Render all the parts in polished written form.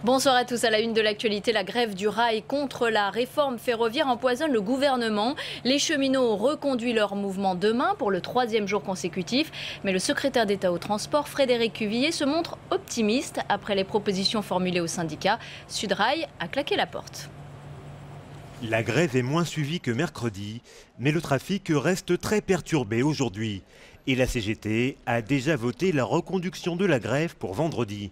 Bonsoir à tous. À la une de l'actualité, la grève du rail contre la réforme ferroviaire empoisonne le gouvernement. Les cheminots ont reconduit leur mouvement demain pour le 3e jour consécutif. Mais le secrétaire d'État au transport, Frédéric Cuvillier, se montre optimiste. Après les propositions formulées au syndicat, Sudrail a claqué la porte. La grève est moins suivie que mercredi, mais le trafic reste très perturbé aujourd'hui. Et la CGT a déjà voté la reconduction de la grève pour vendredi.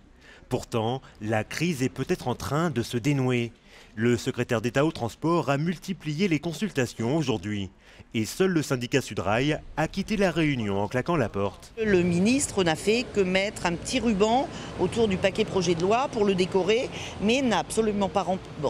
Pourtant, la crise est peut-être en train de se dénouer. Le secrétaire d'État au transport a multiplié les consultations aujourd'hui. Et seul le syndicat Sudrail a quitté la réunion en claquant la porte. Le ministre n'a fait que mettre un petit ruban autour du paquet projet de loi pour le décorer, mais n'a absolument pas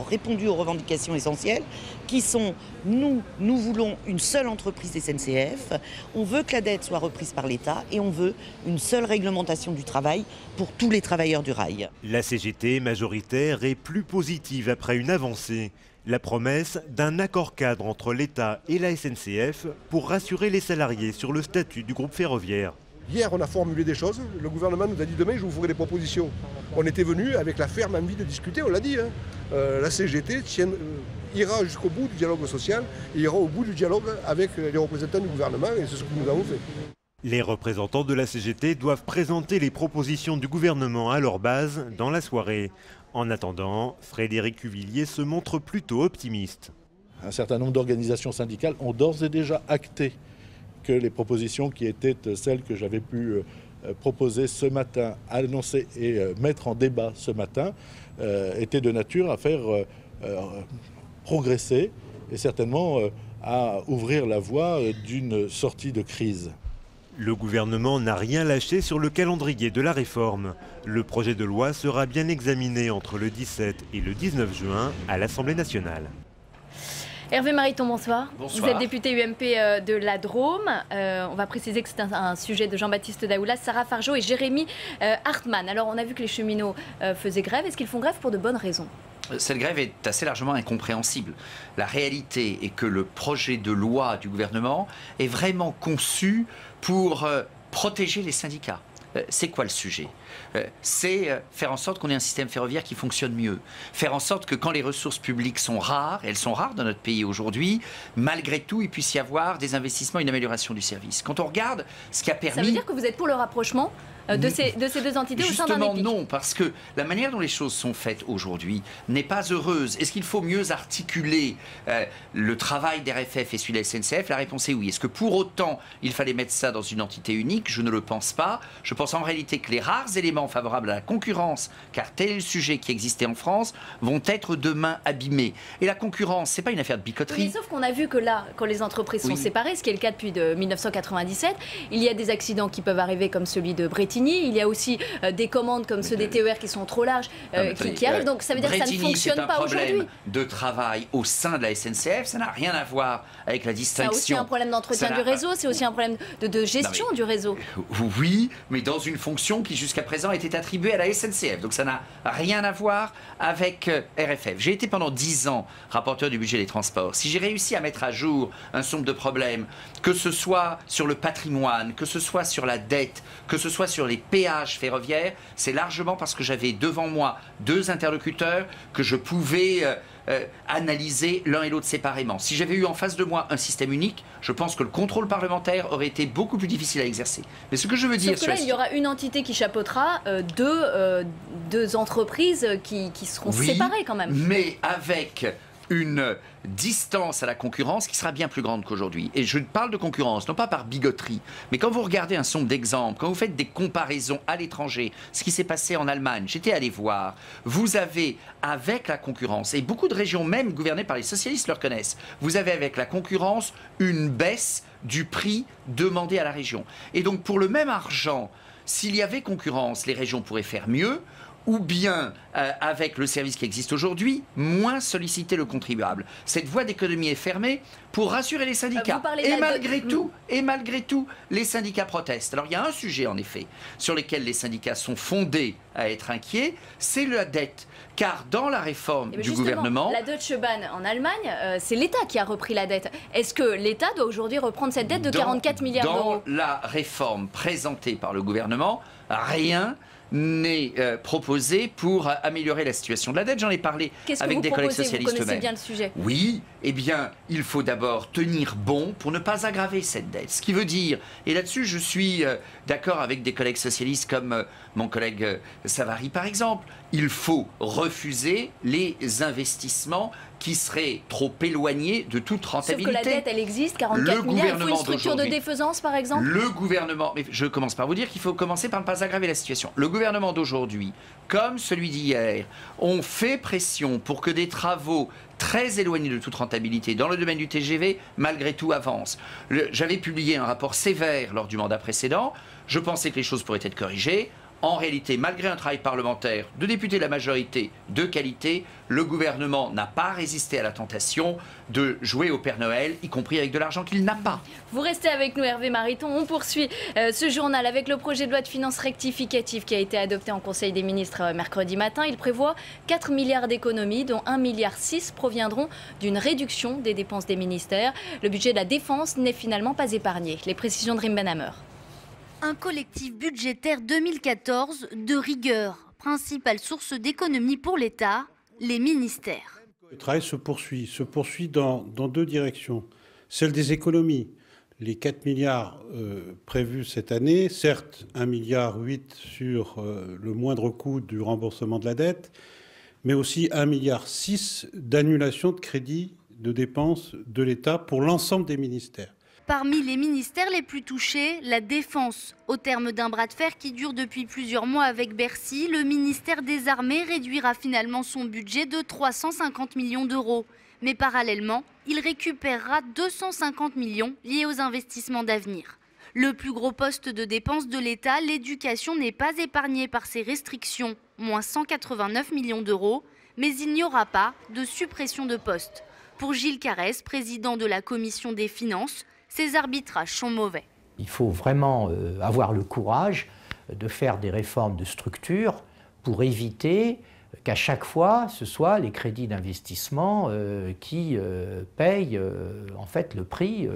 répondu aux revendications essentielles qui sont nous voulons une seule entreprise SNCF, on veut que la dette soit reprise par l'État et on veut une seule réglementation du travail pour tous les travailleurs du rail. La CGT majoritaire est plus positive après une avancée. La promesse d'un accord cadre entre l'État et la SNCF pour rassurer les salariés sur le statut du groupe ferroviaire. Hier, on a formulé des choses. Le gouvernement nous a dit demain, je vous ferai des propositions. On était venu avec la ferme envie de discuter, on l'a dit. La CGT ira jusqu'au bout du dialogue social et ira au bout du dialogue avec les représentants du gouvernement et c'est ce que nous avons fait. Les représentants de la CGT doivent présenter les propositions du gouvernement à leur base dans la soirée. En attendant, Frédéric Cuvillier se montre plutôt optimiste. Un certain nombre d'organisations syndicales ont d'ores et déjà acté que les propositions qui étaient celles que j'avais pu proposer ce matin, annoncer et mettre en débat ce matin, étaient de nature à faire progresser et certainement à ouvrir la voie d'une sortie de crise. Le gouvernement n'a rien lâché sur le calendrier de la réforme. Le projet de loi sera bien examiné entre le 17 et le 19 juin à l'Assemblée nationale. Hervé Mariton, bonsoir. Bonsoir. Vous êtes député UMP de la Drôme. On va préciser que c'est un sujet de Jean-Baptiste Daoulas, Sarah Fargeau et Jérémy Hartmann. Alors, on a vu que les cheminots faisaient grève. Est-ce qu'ils font grève pour de bonnes raisons ? Cette grève est assez largement incompréhensible. La réalité est que le projet de loi du gouvernement est vraiment conçu pour protéger les syndicats. C'est quoi le sujet ? C'est faire en sorte qu'on ait un système ferroviaire qui fonctionne mieux. Faire en sorte que quand les ressources publiques sont rares, elles sont rares dans notre pays aujourd'hui, malgré tout, il puisse y avoir des investissements et une amélioration du service. Quand on regarde ce qui a permis... Ça veut dire que vous êtes pour le rapprochement de ces deux entités au sein d'un EPIC ? Justement non, parce que la manière dont les choses sont faites aujourd'hui n'est pas heureuse. Est-ce qu'il faut mieux articuler le travail d'RFF et celui de la SNCF ? La réponse est oui. Est-ce que pour autant il fallait mettre ça dans une entité unique ? Je ne le pense pas. Je pense en réalité que les rares éléments favorables à la concurrence, car tel est le sujet qui existait en France, vont être demain abîmés. Et la concurrence, c'est pas une affaire de bicoterie. Oui, sauf qu'on a vu que là, quand les entreprises sont séparées, ce qui est le cas depuis 1997, il y a des accidents qui peuvent arriver comme celui de Bretigny. Il y a aussi des commandes comme ceux des TER qui sont trop larges qui arrivent. Donc ça veut dire que ça ne fonctionne pas aujourd'hui. C'est un problème de travail au sein de la SNCF. Ça n'a rien à voir avec la distinction. C'est aussi un problème d'entretien du réseau. C'est aussi un problème de gestion du réseau. Oui, mais dans une fonction qui jusqu'à présent était attribuée à la SNCF. Donc ça n'a rien à voir avec RFF. J'ai été pendant 10 ans rapporteur du budget des transports. Si j'ai réussi à mettre à jour un certain nombre de problèmes, que ce soit sur le patrimoine, que ce soit sur la dette, que ce soit sur les péages ferroviaires, c'est largement parce que j'avais devant moi deux interlocuteurs que je pouvais analyser l'un et l'autre séparément. Si j'avais eu en face de moi un système unique, je pense que le contrôle parlementaire aurait été beaucoup plus difficile à exercer. Mais ce que je veux dire... Sauf que là, il y aura une entité qui chapeautera deux entreprises qui seront séparées quand même. Mais avec une distance à la concurrence qui sera bien plus grande qu'aujourd'hui. Et je parle de concurrence, non pas par bigoterie, mais quand vous regardez un certain nombre d'exemples, quand vous faites des comparaisons à l'étranger, ce qui s'est passé en Allemagne, j'étais allé voir, vous avez avec la concurrence, et beaucoup de régions même gouvernées par les socialistes le reconnaissent, vous avez avec la concurrence une baisse du prix demandé à la région. Et donc pour le même argent, s'il y avait concurrence, les régions pourraient faire mieux, ou bien, avec le service qui existe aujourd'hui, moins solliciter le contribuable. Cette voie d'économie est fermée pour rassurer les syndicats. Et malgré tout, les syndicats protestent. Alors il y a un sujet, en effet, sur lequel les syndicats sont fondés à être inquiets, c'est la dette. Car dans la réforme du gouvernement... La Deutsche Bahn en Allemagne, c'est l'État qui a repris la dette. Est-ce que l'État doit aujourd'hui reprendre cette dette de 44 milliards d'euros ? Dans la réforme présentée par le gouvernement, rien n'est proposé pour améliorer la situation de la dette. J'en ai parlé avec des collègues socialistes eux-mêmes. Vous connaissez bien le sujet. Oui, eh bien, il faut d'abord tenir bon pour ne pas aggraver cette dette. Ce qui veut dire, et là-dessus je suis d'accord avec des collègues socialistes comme mon collègue Savary par exemple, il faut refuser les investissements qui seraient trop éloignés de toute rentabilité. Sauf que la dette, elle existe, 44 milliards, il faut une structure de défaisance par exemple. Le gouvernement, mais je commence par vous dire qu'il faut commencer par ne pas aggraver la situation. Le gouvernement d'aujourd'hui, comme celui d'hier, ont fait pression pour que des travaux très éloignés de toute rentabilité dans le domaine du TGV, malgré tout, avancent. J'avais publié un rapport sévère lors du mandat précédent. Je pensais que les choses pourraient être corrigées. En réalité, malgré un travail parlementaire de députés de la majorité de qualité, le gouvernement n'a pas résisté à la tentation de jouer au Père Noël, y compris avec de l'argent qu'il n'a pas. Vous restez avec nous, Hervé Mariton. On poursuit ce journal avec le projet de loi de finances rectificative qui a été adopté en Conseil des ministres mercredi matin. Il prévoit 4 milliards d'économies, dont 1,6 milliard proviendront d'une réduction des dépenses des ministères. Le budget de la défense n'est finalement pas épargné. Les précisions de Rim Benhammer. Un collectif budgétaire 2014 de rigueur, principale source d'économie pour l'État, les ministères. Le travail se poursuit dans deux directions. Celle des économies, les 4 milliards prévus cette année, certes 1,8 milliard sur le moindre coût du remboursement de la dette, mais aussi 1,6 milliard d'annulation de crédits de dépenses de l'État pour l'ensemble des ministères. Parmi les ministères les plus touchés, la Défense. Au terme d'un bras de fer qui dure depuis plusieurs mois avec Bercy, le ministère des Armées réduira finalement son budget de 350 millions d'euros. Mais parallèlement, il récupérera 250 millions liés aux investissements d'avenir. Le plus gros poste de dépenses de l'État, l'éducation, n'est pas épargné par ces restrictions, moins 189 millions d'euros, mais il n'y aura pas de suppression de postes. Pour Gilles Carrès, président de la Commission des finances, ces arbitrages sont mauvais. Il faut vraiment avoir le courage de faire des réformes de structure pour éviter qu'à chaque fois, ce soit les crédits d'investissement qui payent en fait le prix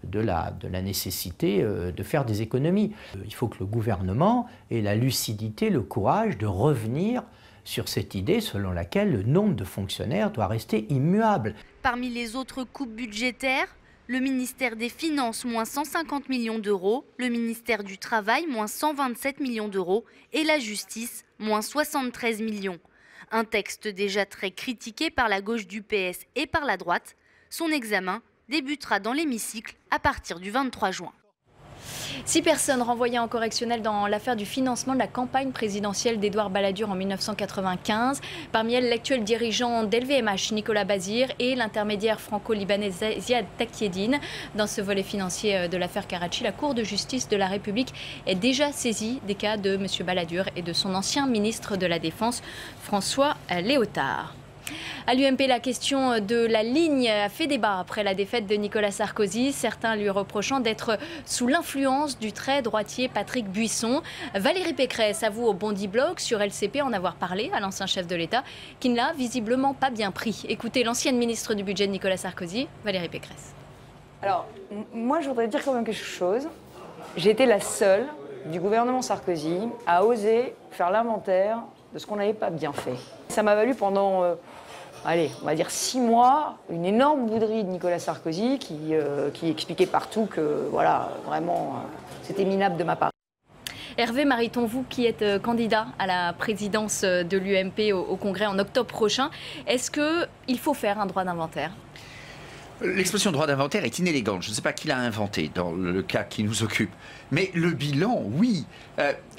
de la nécessité de faire des économies. Il faut que le gouvernement ait la lucidité, le courage de revenir sur cette idée selon laquelle le nombre de fonctionnaires doit rester immuable. Parmi les autres coupes budgétaires, le ministère des Finances, moins 150 millions d'euros, le ministère du Travail, moins 127 millions d'euros et la Justice, moins 73 millions. Un texte déjà très critiqué par la gauche du PS et par la droite. Son examen débutera dans l'hémicycle à partir du 23 juin. 6 personnes renvoyées en correctionnel dans l'affaire du financement de la campagne présidentielle d'Édouard Balladur en 1995. Parmi elles, l'actuel dirigeant d'LVMH, Nicolas Bazir, et l'intermédiaire franco-libanais Ziad Takieddine. Dans ce volet financier de l'affaire Karachi, la Cour de justice de la République est déjà saisie des cas de M. Balladur et de son ancien ministre de la Défense, François Léotard. À l'UMP, la question de la ligne a fait débat après la défaite de Nicolas Sarkozy, certains lui reprochant d'être sous l'influence du très droitier Patrick Buisson. Valérie Pécresse avoue au Bondi Blog sur LCP en avoir parlé à l'ancien chef de l'État, qui ne l'a visiblement pas bien pris. Écoutez l'ancienne ministre du budget de Nicolas Sarkozy, Valérie Pécresse. Alors, moi je voudrais dire quand même quelque chose. J'ai été la seule du gouvernement Sarkozy à oser faire l'inventaire de ce qu'on n'avait pas bien fait. Ça m'a valu pendant, on va dire 6 mois, une énorme bouderie de Nicolas Sarkozy qui expliquait partout que, voilà, vraiment, c'était minable de ma part. Hervé Mariton, vous qui êtes candidat à la présidence de l'UMP au Congrès en octobre prochain, est-ce qu'il faut faire un droit d'inventaire ? L'expression droit d'inventaire est inélégante. Je ne sais pas qui l'a inventé dans le cas qui nous occupe. Mais le bilan, oui.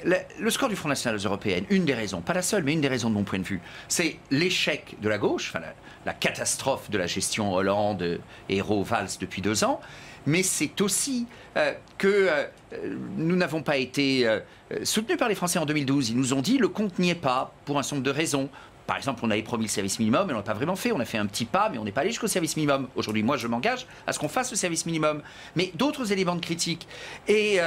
Le score du Front National aux Européennes, une des raisons, pas la seule, mais une des raisons de mon point de vue, c'est l'échec de la gauche, enfin, la catastrophe de la gestion Hollande, Hérault-Valls depuis 2 ans. Mais c'est aussi que nous n'avons pas été soutenus par les Français en 2012. Ils nous ont dit le compte n'y est pas, pour un certain nombre de raisons. Par exemple, on avait promis le service minimum, mais on ne l'a pas vraiment fait. On a fait un petit pas, mais on n'est pas allé jusqu'au service minimum. Aujourd'hui, moi, je m'engage à ce qu'on fasse le service minimum. Mais d'autres éléments de critique. Et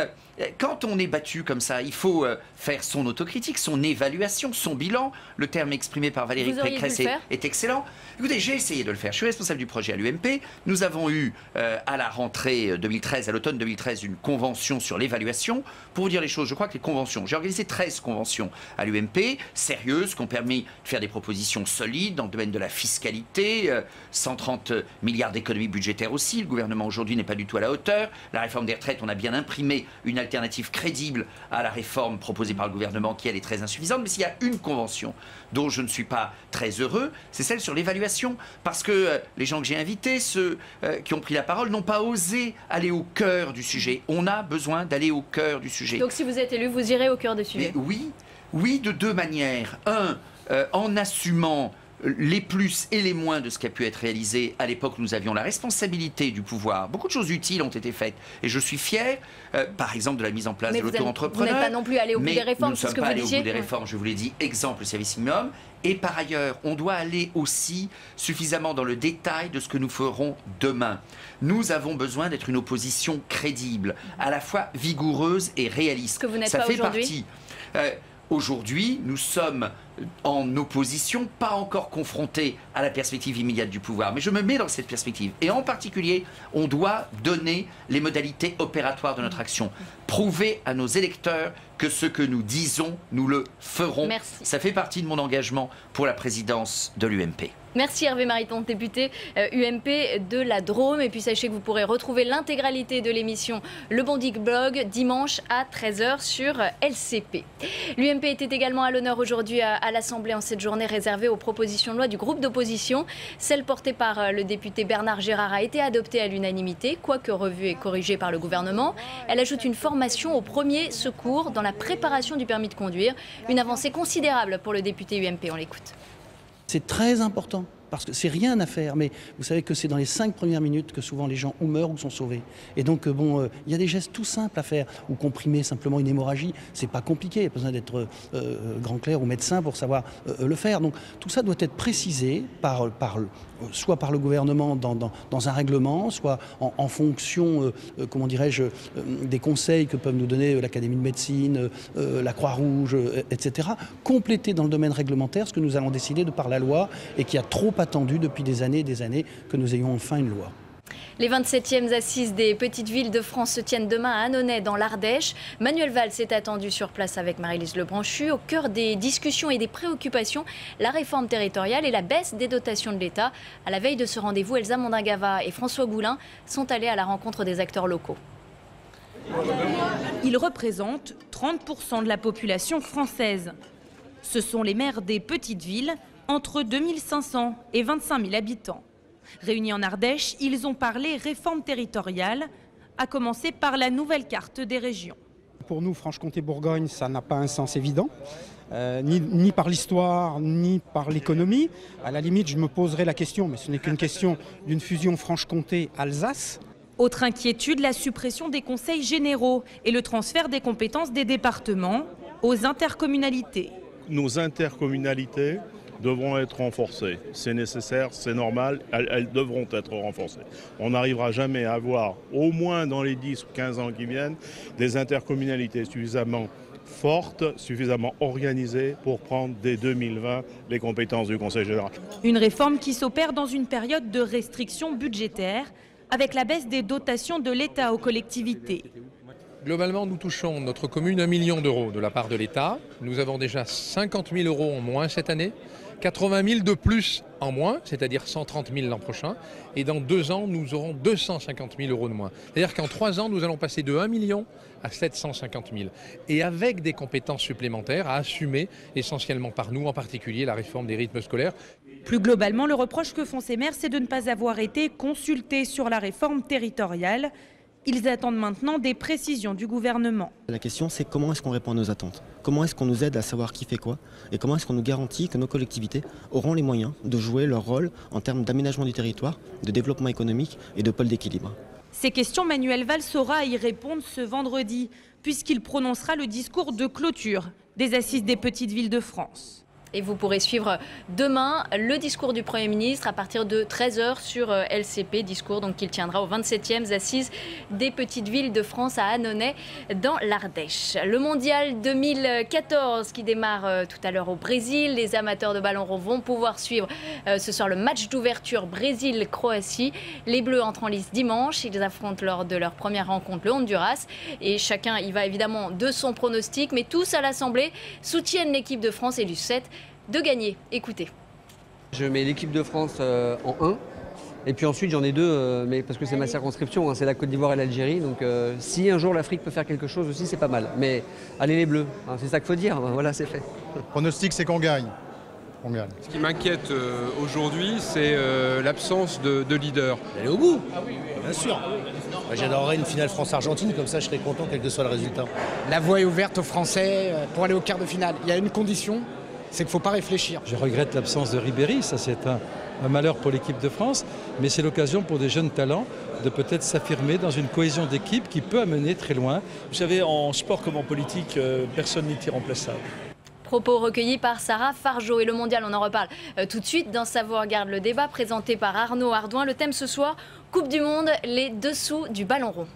quand on est battu comme ça, il faut faire son autocritique, son évaluation, son bilan. Le terme exprimé par Valérie Pécresse est excellent. Écoutez, j'ai essayé de le faire. Je suis responsable du projet à l'UMP. Nous avons eu à la rentrée 2013, à l'automne 2013, une convention sur l'évaluation. Pour vous dire les choses, je crois que les conventions, j'ai organisé 13 conventions à l'UMP, sérieuses, qui ont permis de faire des propositions solides dans le domaine de la fiscalité, 130 milliards d'économies budgétaires aussi. Le gouvernement aujourd'hui n'est pas du tout à la hauteur. La réforme des retraites, on a bien imprimé une alternative crédible à la réforme proposée par le gouvernement qui, elle, est très insuffisante. Mais s'il y a une convention dont je ne suis pas très heureux, c'est celle sur l'évaluation. Parce que les gens que j'ai invités, ceux qui ont pris la parole, n'ont pas osé aller au cœur du sujet. On a besoin d'aller au cœur du sujet. Donc si vous êtes élu, vous irez au cœur du sujet? Mais oui, de deux manières. En assumant les plus et les moins de ce qui a pu être réalisé. À l'époque, nous avions la responsabilité du pouvoir. Beaucoup de choses utiles ont été faites. Et je suis fier, par exemple, de la mise en place de l'auto-entrepreneur. Vous n'êtes pas non plus allé au bout des réformes, c'est ce que vous disiez. Nous ne sommes pas allés au bout des réformes, je vous l'ai dit, exemple, le service minimum. Et par ailleurs, on doit aller aussi suffisamment dans le détail de ce que nous ferons demain. Nous avons besoin d'être une opposition crédible, à la fois vigoureuse et réaliste. Ce que vous n'êtes pas aujourd'hui. Aujourd'hui, nous sommes en opposition, pas encore confrontés à la perspective immédiate du pouvoir. Mais je me mets dans cette perspective. Et en particulier, on doit donner les modalités opératoires de notre action. Prouver à nos électeurs que ce que nous disons, nous le ferons. Merci. Ça fait partie de mon engagement pour la présidence de l'UMP. Merci Hervé Mariton, député UMP de la Drôme. Et puis sachez que vous pourrez retrouver l'intégralité de l'émission Le Bondic Blog dimanche à 13h sur LCP. L'UMP était également à l'honneur aujourd'hui à l'Assemblée en cette journée réservée aux propositions de loi du groupe d'opposition. Celle portée par le député Bernard Gérard a été adoptée à l'unanimité, quoique revue et corrigée par le gouvernement. Elle ajoute une formation aux premiers secours dans la préparation du permis de conduire. Une avancée considérable pour le député UMP. On l'écoute. C'est très important, parce que c'est rien à faire, mais vous savez que c'est dans les 5 premières minutes que souvent les gens ou meurent ou sont sauvés. Et donc, il y a des gestes tout simples à faire, ou comprimer simplement une hémorragie, c'est pas compliqué, il n'y a pas besoin d'être grand clerc ou médecin pour savoir le faire. Donc tout ça doit être précisé soit par le gouvernement dans un règlement, soit en fonction, comment dirais-je, des conseils que peuvent nous donner l'Académie de médecine, la Croix-Rouge, etc. Compléter dans le domaine réglementaire ce que nous allons décider de par la loi et qui a trop attendu depuis des années et des années que nous ayons enfin une loi. Les 27e assises des petites villes de France se tiennent demain à Annonay, dans l'Ardèche. Manuel Valls est attendu sur place avec Marie-Lise Lebranchu. Au cœur des discussions et des préoccupations, la réforme territoriale et la baisse des dotations de l'État. À la veille de ce rendez-vous, Elsa Mondingava et François Goulin sont allés à la rencontre des acteurs locaux. Ils représentent 30% de la population française. Ce sont les maires des petites villes, entre 2500 et 25 000 habitants. Réunis en Ardèche, ils ont parlé réforme territoriale, à commencer par la nouvelle carte des régions. Pour nous, Franche-Comté-Bourgogne, ça n'a pas un sens évident, ni par l'histoire, ni par l'économie. À la limite, je me poserai la question, mais ce n'est qu'une question d'une fusion Franche-Comté-Alsace. Autre inquiétude, la suppression des conseils généraux et le transfert des compétences des départements aux intercommunalités. Nos intercommunalités devront être renforcées. C'est nécessaire, c'est normal, elles devront être renforcées. On n'arrivera jamais à avoir, au moins dans les 10 ou 15 ans qui viennent, des intercommunalités suffisamment fortes, suffisamment organisées pour prendre dès 2020 les compétences du Conseil général. Une réforme qui s'opère dans une période de restrictions budgétaires, avec la baisse des dotations de l'État aux collectivités. Globalement, nous touchons notre commune 1 million d'euros de la part de l'État. Nous avons déjà 50 000 euros en moins cette année, 80 000 de plus en moins, c'est-à-dire 130 000 l'an prochain. Et dans 2 ans, nous aurons 250 000 euros de moins. C'est-à-dire qu'en 3 ans, nous allons passer de 1 million à 750 000. Et avec des compétences supplémentaires à assumer, essentiellement par nous, en particulier la réforme des rythmes scolaires. Plus globalement, le reproche que font ces maires, c'est de ne pas avoir été consultés sur la réforme territoriale. Ils attendent maintenant des précisions du gouvernement. La question, c'est comment est-ce qu'on répond à nos attentes? Comment est-ce qu'on nous aide à savoir qui fait quoi? Et comment est-ce qu'on nous garantit que nos collectivités auront les moyens de jouer leur rôle en termes d'aménagement du territoire, de développement économique et de pôle d'équilibre? Ces questions, Manuel Valls saura y répondre ce vendredi, puisqu'il prononcera le discours de clôture des Assises des petites villes de France. Et vous pourrez suivre demain le discours du Premier ministre à partir de 13h sur LCP, discours donc qu'il tiendra aux 27e assises des petites villes de France à Annonay dans l'Ardèche. Le mondial 2014 qui démarre tout à l'heure au Brésil. Les amateurs de ballon rond vont pouvoir suivre ce soir le match d'ouverture Brésil-Croatie. Les Bleus entrent en lice dimanche. Ils affrontent lors de leur première rencontre le Honduras. Et chacun y va évidemment de son pronostic. Mais tous à l'Assemblée soutiennent l'équipe de France et du 7 de gagner. Écoutez. Je mets l'équipe de France en 1. Et puis ensuite, j'en ai 2, mais parce que c'est ma circonscription, hein, c'est la Côte d'Ivoire et l'Algérie. Donc si un jour l'Afrique peut faire quelque chose aussi, c'est pas mal. Mais allez les Bleus, hein, c'est ça qu'il faut dire. Voilà, c'est fait. Le pronostic, c'est qu'on gagne. On gagne. Ce qui m'inquiète aujourd'hui, c'est l'absence de leader. Aller au bout, bien sûr. J'adorerais une finale France-Argentine, comme ça je serais content quel que soit le résultat. La voie est ouverte aux Français pour aller au quart de finale. Il y a une condition, c'est qu'il ne faut pas réfléchir. Je regrette l'absence de Ribéry, ça c'est un malheur pour l'équipe de France, mais c'est l'occasion pour des jeunes talents de peut-être s'affirmer dans une cohésion d'équipe qui peut amener très loin. Vous savez, en sport comme en politique, personne n'est irremplaçable. Propos recueillis par Sarah Fargeau. Et le mondial, on en reparle tout de suite dans Savoir Regarde le débat, présenté par Arnaud Ardouin. Le thème ce soir, Coupe du Monde, les dessous du ballon rond.